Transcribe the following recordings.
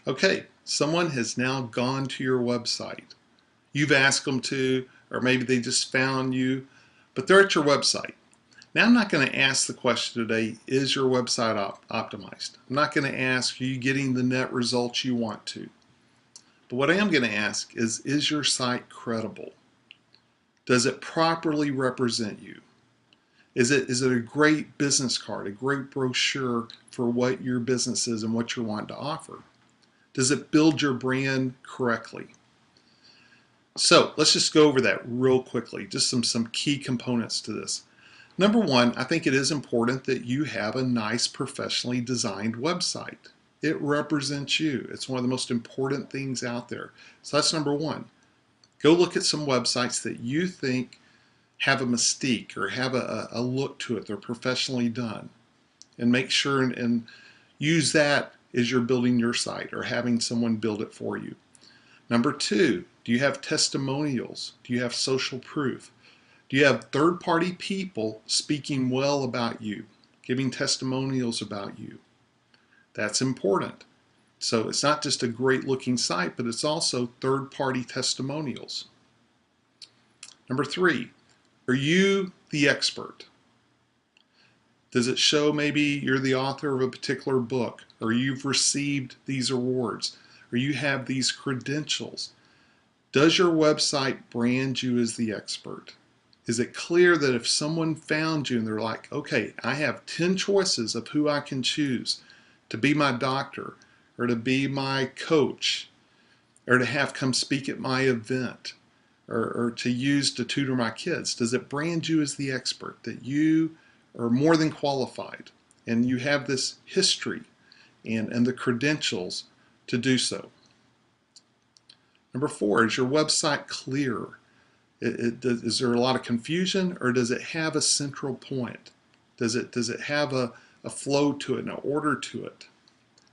Okay, someone has now gone to your website. You've asked them to, or maybe they just found you, but they're at your website. Now, I'm not going to ask the question today, is your website optimized? I'm not going to ask, are you getting the net results you want to? But what I am going to ask is your site credible? Does it properly represent you? Is it a great business card, a great brochure for what your business is and what you're wanting to offer? Does it build your brand correctly? So let's just go over that real quickly, just some key components to this. Number one, I think it is important that you have a nice professionally designed website. It represents you. It's one of the most important things out there. So that's number one. Go look at some websites that you think have a mystique or have a look to it. They're professionally done. And make sure and use that as you're building your site or having someone build it for you. Number two, do you have testimonials? Do you have social proof? Do you have third-party people speaking well about you, giving testimonials about you? That's important. So it's not just a great-looking site, but it's also third-party testimonials. Number three, are you the expert? Does it show maybe you're the author of a particular book, or you've received these awards, or you have these credentials? Does your website brand you as the expert? Is it clear that if someone found you and they're like, okay, I have 10 choices of who I can choose to be my doctor, or to be my coach, or to have come speak at my event, or to use to tutor my kids, does it brand you as the expert, that you are more than qualified and you have this history and the credentials to do so? Number four, is your website clear? Is there a lot of confusion, or does it have a central point? Does it have a flow to it and an order to it?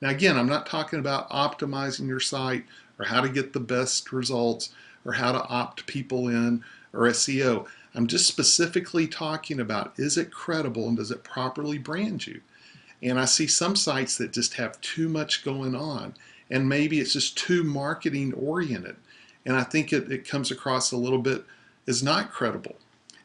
Now again, I'm not talking about optimizing your site or how to get the best results or how to opt people in or SEO. I'm just specifically talking about, is it credible and does it properly brand you? And I see some sites that just have too much going on, and maybe it's just too marketing oriented. And I think it comes across a little bit as not credible,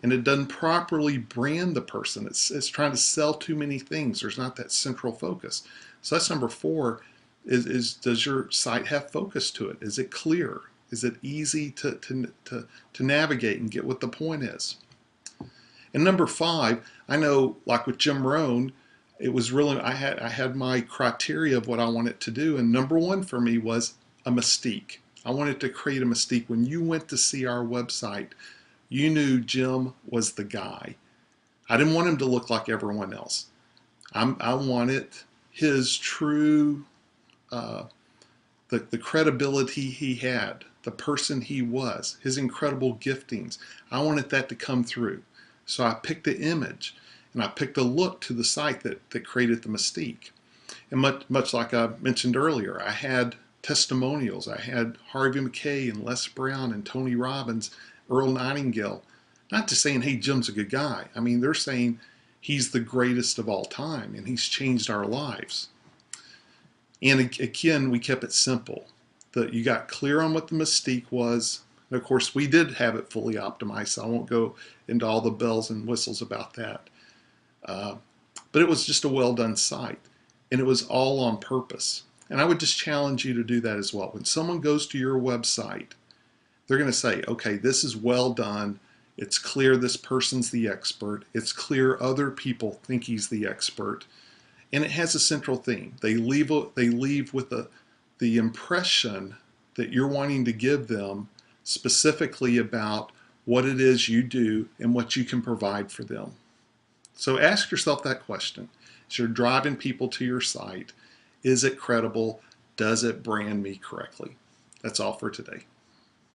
and it doesn't properly brand the person. It's trying to sell too many things. There's not that central focus. So that's number four, is does your site have focus to it? Is it clear? Is it easy to navigate and get what the point is? And number five, I know, like with Jim Rohn, it was really, I had my criteria of what I wanted to do, and number one for me was a mystique. I wanted to create a mystique. When you went to see our website, you knew Jim was the guy. I didn't want him to look like everyone else. I wanted his true, the credibility he had, the person he was, his incredible giftings. I wanted that to come through. So I picked an image and I picked a look to the site that created the mystique. And much like I mentioned earlier, I had testimonials. I had Harvey Mackay and Les Brown and Tony Robbins, Earl Nightingale, not just saying, hey, Jim's a good guy. I mean, they're saying he's the greatest of all time and he's changed our lives. And again, we kept it simple. You got clear on what the mystique was. And of course, we did have it fully optimized, so I won't go into all the bells and whistles about that. But it was just a well-done site, and it was all on purpose. And I would just challenge you to do that as well. When someone goes to your website, they're going to say, okay, this is well done. It's clear this person's the expert. It's clear other people think he's the expert. And it has a central theme. They leave with the impression that you're wanting to give them specifically about what it is you do and what you can provide for them. So ask yourself that question. As you're driving people to your site, is it credible? Does it brand me correctly? That's all for today.